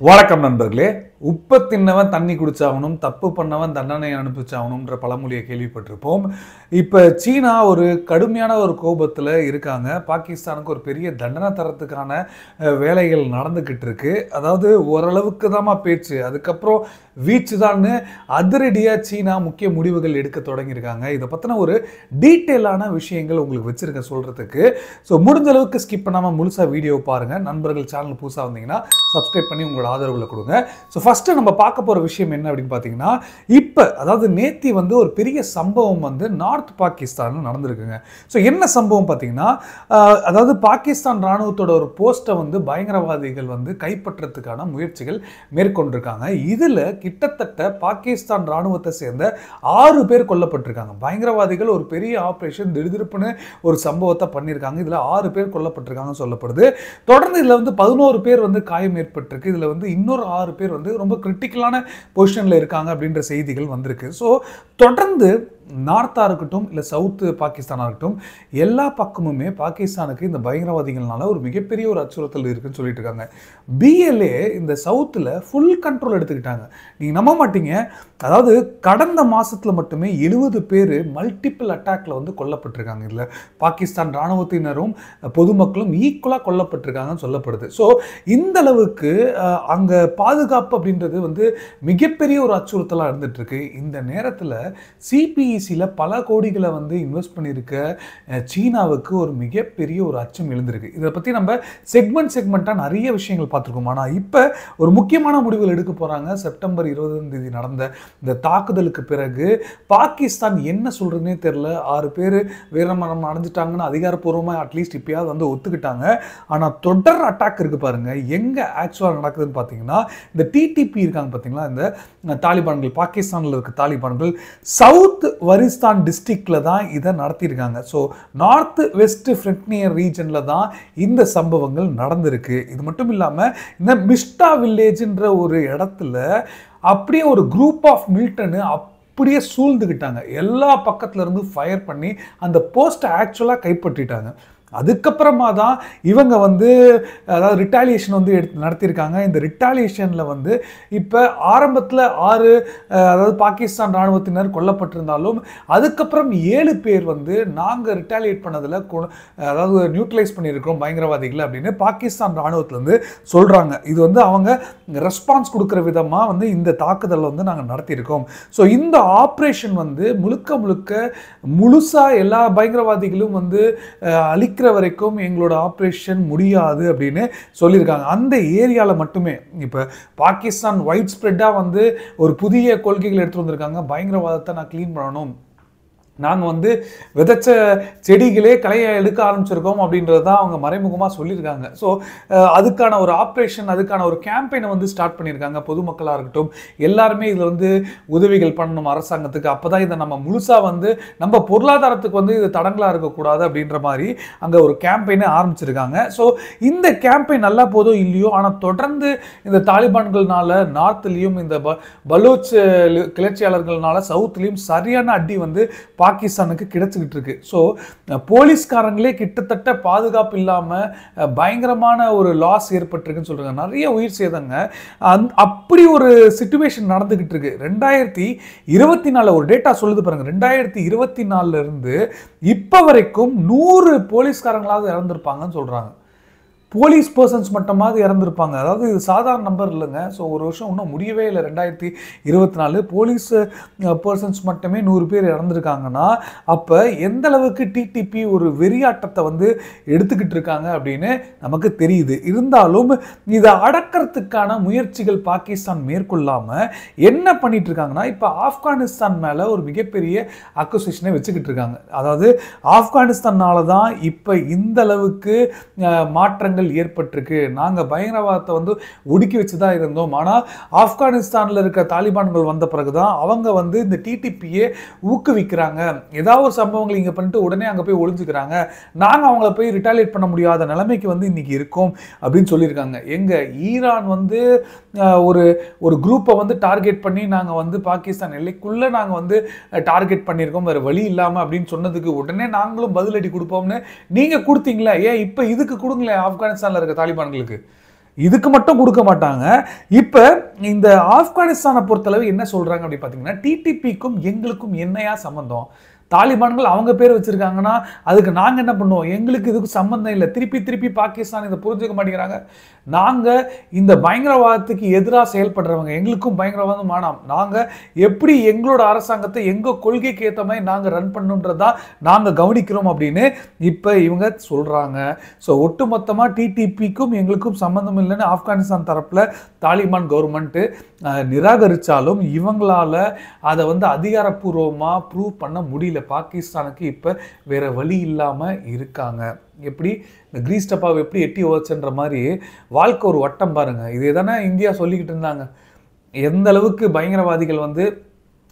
வணக்கம் நண்பர்களே. உப்ப தின்னவன் தண்ணி குடிச்சாகணும், தப்பு பண்ணவன் தண்டனை அனுப்பிச்சாகணும்ன்ற பழமொழியை கேள்விப்பட்டிருப்போம். இப்போ சீனா ஒரு கடுமையான ஒரு கோபத்தில் இருக்காங்க. பாகிஸ்தானுக்கு ஒரு பெரிய தண்டனை தரத்துக்கான வேலைகள் நடந்துக்கிட்டு இருக்கு. அதாவது ஓரளவுக்கு தான்மா பேச்சு, அதுக்கப்புறம் வீச்சு தான்னு அதிரடியாக சீனா முக்கிய முடிவுகள் எடுக்க தொடங்கியிருக்காங்க. இதை பற்றின ஒரு டீட்டெயிலான விஷயங்கள் உங்களுக்கு வச்சுருக்கேன் சொல்கிறதுக்கு. ஸோ முடிஞ்ச அளவுக்கு ஸ்கிப் பண்ணாமல் முழுசாக வீடியோ பாருங்கள். நண்பர்கள் சேனல் புதுசாக வந்தீங்கன்னா சப்ஸ்கிரைப் பண்ணி உங்களோட ஆதரவுகளை கொடுங்க. ஸோ ஃபஸ்ட்டு நம்ம பார்க்க போகிற விஷயம் என்ன அப்படின்னு பார்த்தீங்கன்னா, இப்போ அதாவது நேத்தி ஒரு பெரிய சம்பவம் நார்த் பாகிஸ்தானில் நடந்திருக்குங்க. ஸோ என்ன சம்பவம் பார்த்தீங்கன்னா, அதாவது பாகிஸ்தான் இராணுவத்தோட ஒரு போஸ்ட்டை பயங்கரவாதிகள் கைப்பற்றத்துக்கான முயற்சிகள் மேற்கொண்டிருக்காங்க. இதில் கிட்டத்தட்ட பாகிஸ்தான் இராணுவத்தை சேர்ந்த 6 பேர் கொல்லப்பட்டிருக்காங்க. பயங்கரவாதிகள் ஒரு பெரிய ஆப்ரேஷன் திடுதிருப்புன்னு ஒரு சம்பவத்தை பண்ணியிருக்காங்க. இதில் 6 பேர் கொல்லப்பட்டிருக்காங்கன்னு சொல்லப்படுது. தொடர்ந்து இதில் 11 பேர் காயம் ஏற்பட்டிருக்கு. இதில் இன்னொரு 6 பேர் ரொம்ப கிரிட்டிக்கலான பொசிஷனில் இருக்காங்க அப்படின்ற செய்திகள் வந்திருக்கு. ஸோ தொடர்ந்து நார்த்தாக இருக்கட்டும் இல்லை சவுத்து பாகிஸ்தானாக இருக்கட்டும், எல்லா பக்கமுமே பாகிஸ்தானுக்கு இந்த பயங்கரவாதிகள்னால ஒரு மிகப்பெரிய ஒரு அச்சுறுத்தல் இருக்குன்னு சொல்லிட்டு இருக்காங்க. பிஎல்ஏ இந்த சவுத்தில் ஃபுல் கண்ட்ரோல் எடுத்துக்கிட்டாங்க. நீங்கள் நம்ப மாட்டீங்க, அதாவது கடந்த மாதத்தில் மட்டுமே 70 பேர் மல்டிபிள் அட்டாக்ல கொல்லப்பட்டிருக்காங்க. இதில் பாகிஸ்தான் இராணுவத்தினரும் பொதுமக்களும் ஈக்குவலாக கொல்லப்பட்டிருக்காங்கன்னு சொல்லப்படுது. ஸோ இந்த அளவுக்கு அங்கே பாதுகாப்பு அப்படின்றது மிகப்பெரிய ஒரு அச்சுறுத்தலாக இருந்துட்டு இருக்கு. இந்த நேரத்தில் சிபிஇசியில் பல கோடிகளை இன்வெஸ்ட் பண்ணியிருக்க சீனாவுக்கு ஒரு மிகப்பெரிய ஒரு அச்சம் எழுந்திருக்கு. இதை பற்றி நம்ம செக்மெண்ட்டாக நிறைய விஷயங்கள் பார்த்துருக்கோம். ஆனால் இப்போ ஒரு முக்கியமான முடிவுகள் எடுக்க போகிறாங்க. செப்டம்பர் 20ஆம் தேதி நடந்த இந்த தாக்குதலுக்கு பிறகு பாகிஸ்தான் என்ன சொல்கிறதுனே தெரில. 6 பேர் வீரமரணம் அடைஞ்சிட்டாங்கன்னு அதிகாரப்பூர்வமாக அட்லீஸ்ட் இப்போயாவது ஒத்துக்கிட்டாங்க. ஆனால் தொடர் அட்டாக் இருக்குது பாருங்கள். எங்கே ஆக்சுவலாக நடக்குதுன்னு பார்த்தீங்கன்னா, இந்த டிடிபி இருக்காங்க பார்த்தீங்களா, இந்த தாலிபான்கள், பாகிஸ்தானில் இருக்க தாலிபான்கள் சவுத் வரிஸ்தான் டிஸ்ட்ரிக்டில் தான் இதை நடத்தியிருக்காங்க. ஸோ நார்த் வெஸ்ட் ஃப்ரண்ட்னியர் ரீஜனில் தான் இந்த சம்பவங்கள் நடந்திருக்கு. இது மட்டும் இல்லாமல் இந்த மிஸ்டா வில்லேஜ்ன்ற ஒரு இடத்துல அப்படியே ஒரு குரூப் ஆஃப் மிலிட்டன்ட் அப்படியே சூழ்ந்துக்கிட்டாங்க. எல்லா பக்கத்துல இருந்து ஃபயர் பண்ணி அந்த போஸ்ட்டை ஆக்சுவலாக கைப்பற்றிட்டாங்க. அதுக்கப்புறமா தான் இவங்க அதாவது ரிட்டாலியேஷன் நடத்தியிருக்காங்க. இந்த ரிட்டாலியேஷனில் இப்போ ஆரம்பத்தில் 6 அதாவது பாகிஸ்தான் இராணுவத்தினர் கொல்லப்பட்டிருந்தாலும் அதுக்கப்புறம் 7 பேர் நாங்கள் ரிட்டாலியேட் பண்ணதில் அதாவது நியூட்ரலைஸ் பண்ணியிருக்கிறோம் பயங்கரவாதிகளை அப்படின்னு பாகிஸ்தான் இராணுவத்திலேருந்து சொல்கிறாங்க. இது அவங்க ரெஸ்பான்ஸ் கொடுக்குற விதமாக இந்த தாக்குதல் நாங்கள் நடத்தியிருக்கோம். ஸோ இந்த ஆப்ரேஷன் முழுசாக எல்லா பயங்கரவாதிகளும் அழிக்கிற வரைக்கும் எங்களோட ஆப்ரேஷன் முடியாது அப்படின்னு சொல்லியிருக்காங்க. அந்த ஏரியாவில் மட்டுமே இப்போ பாகிஸ்தான் வைட் ஸ்ப்ரெட்டாக ஒரு புதிய கொள்கைகள் எடுத்து வந்திருக்காங்க. பயங்கரவாதத்தை நான் க்ளீன் பண்ணணும், நாங்கள் விதைச்ச செடிகளே களையை எடுக்க ஆரம்பிச்சிருக்கோம் அப்படின்றது தான் அவங்க மறைமுகமாக சொல்லியிருக்காங்க. ஸோ அதுக்கான ஒரு ஆப்ரேஷன், அதுக்கான ஒரு கேம்பெயினை ஸ்டார்ட் பண்ணியிருக்காங்க. பொதுமக்களாக இருக்கட்டும் எல்லாருமே இதில் உதவிகள் பண்ணணும் அரசாங்கத்துக்கு. அப்போ தான் இதை நம்ம முழுசாக நம்ம பொருளாதாரத்துக்கு இது தடங்களாக இருக்கக்கூடாது அப்படின்ற மாதிரி அங்கே ஒரு கேம்பெயினை ஆரம்பிச்சிருக்காங்க. ஸோ இந்த கேம்பெயின் நல்லா போதும் இல்லையோ, ஆனால் தொடர்ந்து இந்த தாலிபான்கள்னால நார்த்லேயும் இந்த பலூச் கிளர்ச்சியாளர்கள்னால சவுத்லேயும் சரியான அடி பாகிஸ்தானுக்கு கிடைச்சிக்கிட்டு இருக்கு. ஸோ போலீஸ்காரங்களே கிட்டத்தட்ட பாதுகாப்பு இல்லாமல் பயங்கரமான ஒரு லாஸ் ஏற்பட்டிருக்குன்னு சொல்றாங்க. நிறைய உயிர் சேதங்க. அப்படி ஒரு சிச்சுவேஷன் நடந்துகிட்டு இருக்கு. 2024 ஒரு டேட்டா சொல்லுது பாருங்க. 2024 இருந்து இப்போ வரைக்கும் 100 போலீஸ்காரங்களாவது இறந்திருப்பாங்கன்னு சொல்றாங்க. போலீஸ் பர்சன்ஸ் மட்டுமாவது இறந்துருப்பாங்க. அதாவது இது சாதாரண நம்பர் இல்லைங்க. ஸோ ஒரு வருஷம் இன்னும் முடியவே இல்லை. 2024 போலீஸ் பர்சன்ஸ் மட்டுமே 100 பேர் இறந்துருக்காங்கன்னா அப்போ எந்த அளவுக்கு டிடிபி ஒரு வெறியாட்டத்தை எடுத்துக்கிட்டு இருக்காங்க அப்படின்னு நமக்கு தெரியுது. இருந்தாலும் இதை அடக்கிறதுக்கான முயற்சிகள் பாகிஸ்தான் மேற்கொள்ளாமல் என்ன பண்ணிட்டு இருக்காங்கன்னா, இப்போ ஆப்கானிஸ்தான் மேலே ஒரு மிகப்பெரிய அக்யூசேஷனை வச்சுக்கிட்டு இருக்காங்க. அதாவது ஆப்கானிஸ்தானால தான் இப்போ இந்த அளவுக்கு மாற்றங்கள் ஏற்பட்டிருக்கு, நாங்கள் பயங்கரவாதத்தை ஒடுக்கி வச்சு தான் இருந்தோம், ஆனால் ஆப்கானிஸ்தானில் இருக்க தாலிபான்கள் வந்த பிறகுதான் அவங்க இந்த டிடிபியை ஊக்குவிக்கிறாங்க, ஏதாவது ஒரு சம்பவங்கள் இங்கே பண்ணிட்டு உடனே அங்கே போய் ஒளிஞ்சுக்கிறாங்க, நாங்கள் அவங்கள போய் ரிட்டாலியேட் பண்ண முடியாத நிலைமைக்கு இன்னைக்கு இருக்கோம் அப்படின்னு சொல்லியிருக்காங்க. எங்க ஈரான் ஒரு குரூப்பை டார்கெட் பண்ணி நாங்கள் பாகிஸ்தான் எல்லைக்குள்ளே நாங்கள் டார்கெட் பண்ணியிருக்கோம், வேறு வழி இல்லாமல் அப்படின்னு சொன்னதுக்கு உடனே நாங்களும் பதிலடி கொடுப்போம்னு நீங்கள் கொடுத்தீங்களா, ஏன் இப்போ இதுக்கு கொடுங்களேன் ஆப்கானிஸ்தானில் இருக்க தாலிபான்களுக்கு. இதுக்கு மட்டும் கொடுக்க மாட்டாங்க. இப்போ இந்த ஆப்கானிஸ்தானை பொறுத்தளவு என்ன சொல்றாங்க அப்படி பார்த்தீங்கன்னா, டிடிபிக்கும் எங்களுக்கும் என்னையா சம்பந்தம்? தாலிபான்கள் அவங்க பேர் வச்சிருக்காங்கன்னா அதுக்கு நாங்கள் என்ன பண்ணுவோம்? எங்களுக்கு இதுக்கு சம்பந்தம் இல்லை. திருப்பி திருப்பி பாகிஸ்தான் இதை புரிஞ்சுக்க மாட்டேங்கிறாங்க. நாங்கள் இந்த பயங்கரவாதத்துக்கு எதிராக செயல்படுறவங்க, எங்களுக்கும் பயங்கரவாதம் வேணாம், நாங்கள் எப்படி எங்களோட அரசாங்கத்தை எங்கள் கொள்கைக்கு ஏற்ற மாதிரி நாங்கள் ரன் பண்ணணுன்றதான் நாங்கள் கவனிக்கிறோம் அப்படின்னு இப்போ இவங்க சொல்கிறாங்க. ஸோ ஒட்டுமொத்தமாக டிடிபிக்கும் எங்களுக்கும் சம்மந்தம் இல்லைன்னு ஆப்கானிஸ்தான் தரப்பில் தாலிபான் கவர்மெண்ட்டு நிராகரித்தாலும் இவங்களால அதை வந்து அதிகாரப்பூர்வமாக ப்ரூவ் பண்ண முடியல. பாகிஸ்தானுக்கு இப்போ வேற வழி இல்லாமல் இருக்காங்க. எப்படி இந்த கிரீஸ் டப்பாவை எப்படி எட்டி உதச்சுன்ற மாதிரி வாழ்க்கை ஒரு வட்டம் பாருங்க. இதே தானே இந்தியா சொல்லிக்கிட்டு இருந்தாங்க. எந்த அளவுக்கு பயங்கரவாதிகள் வந்து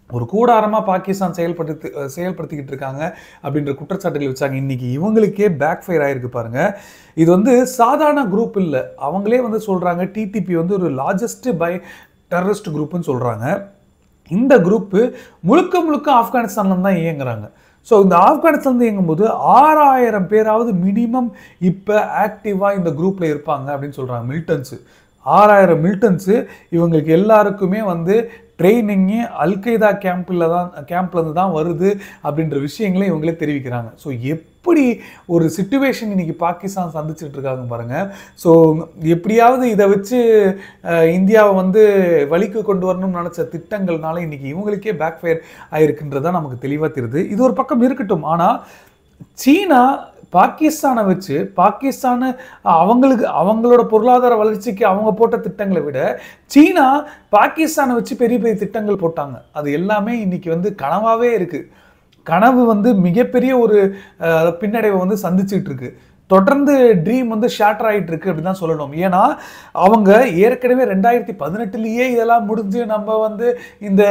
ஒரு கூடாரமாக பாகிஸ்தான் செயல்படுத்திக்கிட்டு இருக்காங்க அப்படின்ற குற்றச்சாட்டுகள் வச்சாங்க. இன்னைக்கு இவங்களுக்கே பேக் ஃபயர் ஆயிருக்கு பாருங்க. இது வந்து சாதாரண குரூப் இல்லை. அவங்களே வந்து சொல்றாங்க டிடிபி வந்து ஒரு லார்ஜஸ்ட் டெரரிஸ்ட் குரூப்னு சொல்றாங்க. இந்த குரூப்பு முழுக்க முழுக்க ஆப்கானிஸ்தான்ல தான் இயங்குறாங்க. ஸோ இந்த ஆப்கானிஸ்தான் இயங்கும்போது 6000 பேராவது மினிமம் இப்போ ஆக்டிவாக இந்த குரூப்பில் இருப்பாங்க அப்படின்னு சொல்கிறாங்க. மிலிட்டன்ஸு 6000 மிலிட்டன்ஸு இவங்களுக்கு எல்லாருக்குமே வந்து ட்ரைனிங்கு அல்கைதா கேம்ப்லேருந்து தான் வருது அப்படின்ற விஷயங்களே இவங்களே தெரிவிக்கிறாங்க. ஸோ எப்படி ஒரு சிச்சுவேஷன் இன்னைக்கு பாகிஸ்தான் சந்திச்சுட்டு இருக்காங்க பாருங்க. ஸோ எப்படியாவது இதை வச்சு இந்தியாவை வந்து வழிக்கு கொண்டு வரணும்னு நினச்ச திட்டங்கள்னால இன்னைக்கு இவங்களுக்கே பேக் ஃபயர் ஆயிருக்குன்றதான் நமக்கு தெளிவாக தெரியுது. இது ஒரு பக்கம் இருக்கட்டும். ஆனால் சீனா பாகிஸ்தானை வச்சு பாகிஸ்தானை அவங்களோட பொருளாதார வளர்ச்சிக்கு அவங்க போட்ட திட்டங்களை விட சீனா பாகிஸ்தானை வச்சு பெரிய பெரிய திட்டங்கள் போட்டாங்க. அது எல்லாமே இன்னைக்கு வந்து கனவாகவே இருக்கு. கனவு வந்து மிகப்பெரிய ஒரு பின்னடைவை வந்து சந்திச்சுட்டு இருக்கு. தொடர்ந்து ட்ரீம் வந்து ஷேட்டர் ஆகிட்டு இருக்கு அப்படின்னு தான் சொல்லணும். ஏன்னா அவங்க ஏற்கனவே 2018 இதெல்லாம் முடிஞ்சு நம்ம வந்து இந்த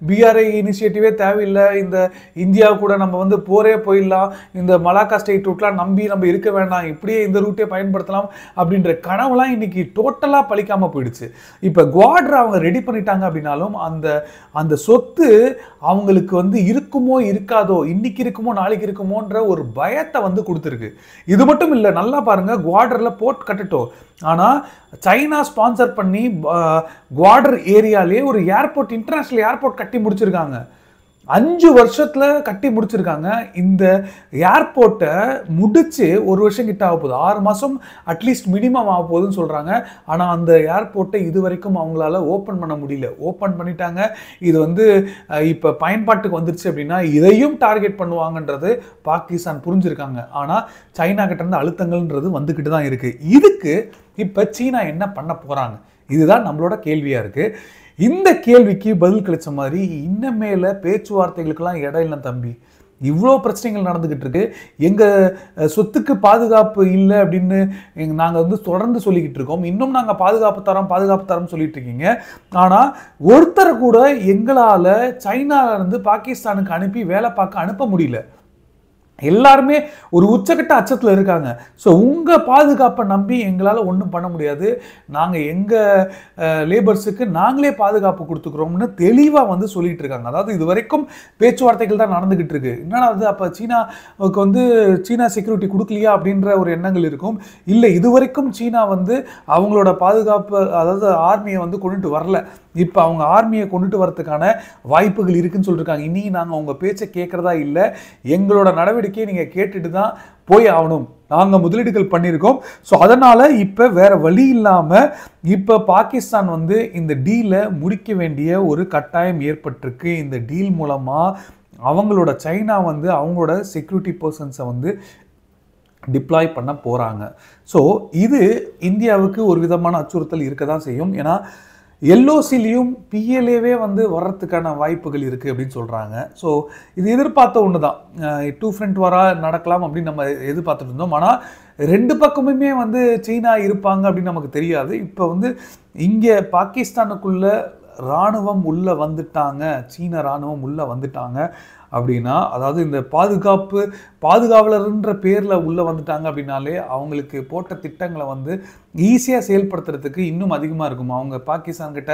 பிஆர்ஐ இனிஷியேட்டிவே தேவையில்லை, இந்த இந்தியா கூட நம்ம வந்து போரே போயிடலாம், இந்த மலாக்கா ஸ்டேட் ரூட்லாம் நம்பி நம்ம இருக்க வேண்டாம், இப்படியே இந்த ரூட்டே பயன்படுத்தலாம் அப்படின்ற கனவுலாம் இன்னைக்கு டோட்டலாக பழிக்காமல் போயிடுச்சு. இப்போ குவாட்ரை அவங்க ரெடி பண்ணிட்டாங்க அப்படின்னாலும் அந்த சொத்து அவங்களுக்கு வந்து இருக்குமோ இருக்காதோ, இன்னைக்கு இருக்குமோ நாளைக்கு இருக்குமோன்ற ஒரு பயத்தை வந்து கொடுத்துருக்கு. இது மட்டும் இல்லை, நல்லா பாருங்க, குவாடர்ல போர்ட் கட்டட்டும். ஆனால் சைனா ஸ்பான்சர் பண்ணி குவாடர் ஏரியாலே ஒரு ஏர்போர்ட், இன்டர்நேஷனல் ஏர்போர்ட் கட்டி முடிச்சிருக்காங்க. 5 வருஷத்துல கட்டி முடிச்சிருக்காங்க. இந்த ஏர்போர்ட்டை முடிச்சு 1 வருஷம் கிட்ட ஆக போகுது, 6 மாதம் அட்லீஸ்ட் மினிமம் ஆக போகுதுன்னு சொல்றாங்க. ஆனால் அந்த ஏர்போர்ட்டை இது வரைக்கும் அவங்களால ஓப்பன் பண்ண முடியல. ஓப்பன் பண்ணிட்டாங்க. இது வந்து இப்போ பயன்பாட்டுக்கு வந்துருச்சு அப்படின்னா இதையும் டார்கெட் பண்ணுவாங்கன்றது பாகிஸ்தான் புரிஞ்சிருக்காங்க. ஆனால் சைனா கிட்ட இருந்து அழுத்தங்கள்ன்றது வந்துக்கிட்டு தான் இருக்கு. இதுக்கு இப்போ சீனா என்ன பண்ண போறாங்க? இதுதான் நம்மளோட கேள்வியா இருக்கு. இந்த கேள்விக்கு பதில் கிடைச்ச மாதிரி இன்னமேல பேச்சுவார்த்தைகளுக்கெல்லாம் இடம் இல்லை தம்பி. இவ்வளோ பிரச்சனைகள் நடந்துக்கிட்டு இருக்கு. எங்கள் சொத்துக்கு பாதுகாப்பு இல்லை அப்படின்னு நாங்கள் வந்து தொடர்ந்து சொல்லிக்கிட்டு இருக்கோம். இன்னும் நாங்கள் பாதுகாப்பு தரோம் சொல்லிட்டு இருக்கீங்க. ஆனால் ஒருத்தரை கூட எங்களால் சைனாவிலேருந்து பாகிஸ்தானுக்கு அனுப்பி வேலை பார்க்க அனுப்ப முடியல. எல்லாருமே ஒரு உச்சக்கட்ட அச்சத்தில் இருக்காங்க. ஸோ உங்கள் பாதுகாப்பை நம்பி எங்களால் ஒன்றும் பண்ண முடியாது, நாங்கள் எங்கள் லேபர்ஸுக்கு நாங்களே பாதுகாப்பு கொடுத்துக்கிறோம்னு தெளிவாக வந்து சொல்லிட்டு இருக்காங்க. அதாவது இது வரைக்கும் பேச்சுவார்த்தைகள் தான் நடந்துகிட்டு இருக்கு. என்னன்னா அது அப்போ சீனாவுக்கு வந்து சீனா செக்யூரிட்டி கொடுக்கலையா அப்படின்ற ஒரு எண்ணங்கள் இருக்கும். இல்லை, இது வரைக்கும் சீனா வந்து அவங்களோட பாதுகாப்பு, அதாவது ஆர்மியை வந்து கொண்டுட்டு வரல. இப்போ அவங்க ஆர்மியை கொண்டுட்டு வரதுக்கான வாய்ப்புகள் இருக்குன்னு சொல்லியிருக்காங்க. இனி நாங்கள் உங்கள் பேச்சை கேட்குறதா இல்லை, எங்களோட நடவடிக்கையை நீங்கள் கேட்டுட்டு தான் போய் ஆகணும், நாங்கள் முதலீடுகள் பண்ணியிருக்கோம். ஸோ அதனால் இப்போ வேறு வழி இல்லாமல் இப்போ பாகிஸ்தான் வந்து இந்த டீலை முடிக்க வேண்டிய ஒரு கட்டாயம் ஏற்பட்டிருக்கு. இந்த டீல் மூலமாக அவங்களோட சைனா வந்து அவங்களோட செக்யூரிட்டி பர்சன்ஸை வந்து டிப்ளாய் பண்ண போகிறாங்க. ஸோ இது இந்தியாவுக்கு ஒரு விதமான அச்சுறுத்தல் இருக்க தான் செய்யும். ஏன்னா எல்ஓசிலையும் பிஎல்ஏவே வந்து வர்றதுக்கான வாய்ப்புகள் இருக்குது அப்படின்னு சொல்கிறாங்க. ஸோ இது எதிர்பார்த்த ஒன்று தான். 2 ஃப்ரண்ட் வாராக நடக்கலாம் அப்படின்னு நம்ம எதிர்பார்த்துட்டு இருந்தோம். ஆனால் 2 பக்கமுமே வந்து சீனா இருப்பாங்க அப்படின்னு நமக்கு தெரியாது. இப்போ வந்து இங்கே பாகிஸ்தானுக்குள்ள இராணுவம் உள்ளே வந்துட்டாங்க, சீன இராணுவம் உள்ளே வந்துட்டாங்க அப்படின்னா, அதாவது இந்த பாதுகாவலர்ன்ற பேரில் உள்ளே வந்துட்டாங்க அப்படின்னாலே அவங்களுக்கு போட்ட திட்டங்களை வந்து ஈஸியாக செயல்படுத்துறதுக்கு இன்னும் அதிகமாக இருக்கும். அவங்க பாகிஸ்தான்கிட்ட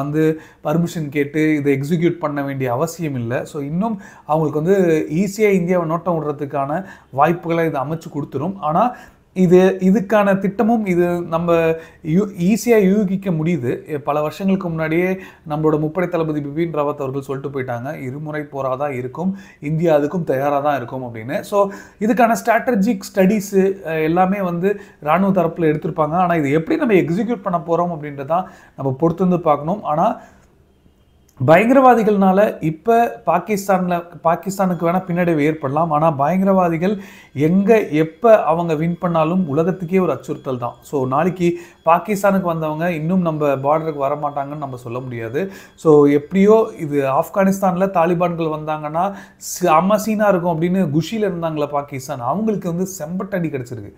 வந்து பர்மிஷன் கேட்டு இதை எக்ஸிக்யூட் பண்ண வேண்டிய அவசியம் இல்லை. ஸோ இன்னும் அவங்களுக்கு வந்து ஈஸியாக இந்தியாவை நோட்டம் விடுறதுக்கான வாய்ப்புகளை இதை அமைச்சு கொடுத்துரும். ஆனால் இதுக்கான திட்டமும் இது நம்ம ஈஸியாக யூகிக்க முடியுது. பல வருஷங்களுக்கு முன்னாடியே நம்மளோட முப்படை தளபதி பிபின் ராவத் அவர்கள் சொல்லிட்டு போயிட்டாங்க, இருமுறை போராக தான் இருக்கும், இந்தியா அதுக்கும் தயாராக தான் இருக்கும் அப்படின்னு. ஸோ இதுக்கான ஸ்ட்ராட்டஜிக் ஸ்டடீஸு எல்லாமே வந்து இராணுவ தரப்பில் எடுத்திருப்பாங்க. ஆனால் இது எப்படி நம்ம எக்ஸிக்யூட் பண்ண போகிறோம் அப்படின்றதான் நம்ம பொறுத்து வந்து பார்க்கணும். ஆனால் பயங்கரவாதிகள்னால இப்போ பாகிஸ்தானுக்கு வேணால் பின்னடைவு ஏற்படலாம். ஆனால் பயங்கரவாதிகள் எங்கே எப்போ அவங்க வின் பண்ணாலும் உலகத்துக்கே ஒரு அச்சுறுத்தல் தான். ஸோ நாளைக்கு பாகிஸ்தானுக்கு வந்தவங்க இன்னும் நம்ம பார்டருக்கு வரமாட்டாங்கன்னு நம்ம சொல்ல முடியாது. ஸோ எப்படியோ இது ஆப்கானிஸ்தானில் தாலிபான்கள் வந்தாங்கன்னா செம சீனாக இருக்கும் அப்படின்னு குஷியில் இருந்தாங்களே பாகிஸ்தான், அவங்களுக்கு வந்து செம்பட்டடி கிடச்சிருக்கு.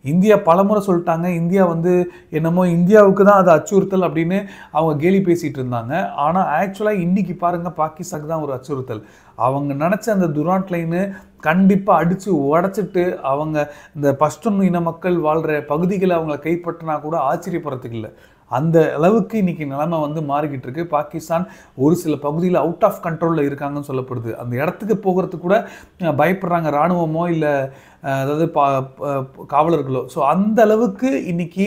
இந்தியா பலமுறை சொல்லிட்டாங்க, இந்தியா வந்து என்னமோ இந்தியாவுக்கு தான் அது அச்சுறுத்தல் அப்படின்னு அவங்க கேலி பேசிகிட்டு இருந்தாங்க. ஆனால் ஆக்சுவலாக இன்றைக்கி பாருங்கள், பாகிஸ்தானுக்கு தான் ஒரு அச்சுறுத்தல். அவங்க நினச்ச அந்த துராண்ட் லைனு கண்டிப்பாக அடித்து உடச்சிட்டு அவங்க இந்த பஷ்டூன் இன மக்கள் வாழ்கிற பகுதிகளை அவங்கள கைப்பற்றினா கூட ஆச்சரியப்படுறதுக்கு இல்லை. அந்த அளவுக்கு இன்றைக்கி நிலைமை வந்து மாறிக்கிட்டு இருக்கு. பாகிஸ்தான் ஒரு சில பகுதியில் அவுட் ஆஃப் கண்ட்ரோலில் இருக்காங்கன்னு சொல்லப்படுது. அந்த இடத்துக்கு போகிறதுக்கு கூட பயப்படுறாங்க, இராணுவமோ இல்லை அதாவது காவலர்களோ. ஸோ அந்த அளவுக்கு இன்னைக்கு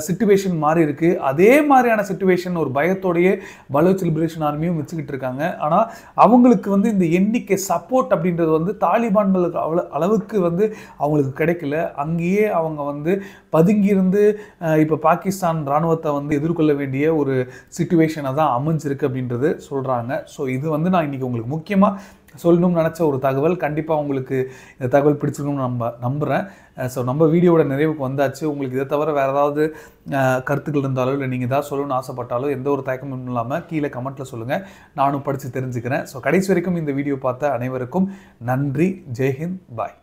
சிச்சுவேஷன் மாறி இருக்கு. அதே மாதிரியான சிச்சுவேஷன் ஒரு பயத்தோடையே பலோச் லிபரேஷன் ஆர்மியும் வச்சுக்கிட்டு இருக்காங்க. ஆனால் அவங்களுக்கு வந்து இந்த எண்ணிக்கை சப்போர்ட் அப்படின்றது வந்து தாலிபான்களுக்கு அளவுக்கு வந்து அவங்களுக்கு கிடைக்கல. அங்கேயே அவங்க வந்து பதுங்கியிருந்து இப்போ பாகிஸ்தான் இராணுவத்தை வந்து எதிர்கொள்ள வேண்டிய ஒரு சிச்சுவேஷனாக தான் அமைஞ்சிருக்கு அப்படின்றது சொல்கிறாங்க. ஸோ இது வந்து நான் இன்றைக்கி உங்களுக்கு முக்கியமாக சொல்லணும்னு நினச்ச ஒரு தகவல். கண்டிப்பாக உங்களுக்கு இந்த தகவல் பிடிச்சிருக்கணும்னு நம்புகிறேன். ஸோ நம்ம வீடியோட நிறைவுக்கு வந்தாச்சு. உங்களுக்கு இதை தவிர வேறு ஏதாவது கருத்துக்கள் இருந்தாலோ இல்லை நீங்கள் ஏதாவது சொல்லணும்னு ஆசைப்பட்டாலோ எந்த ஒரு தயக்கமும் இல்லாமல் கீழே கமெண்ட்டில் சொல்லுங்கள், நானும் படித்து தெரிஞ்சுக்கிறேன். ஸோ கடைசி வரைக்கும் இந்த வீடியோ பார்த்த அனைவருக்கும் நன்றி. ஜெய்ஹிந்த், பாய்.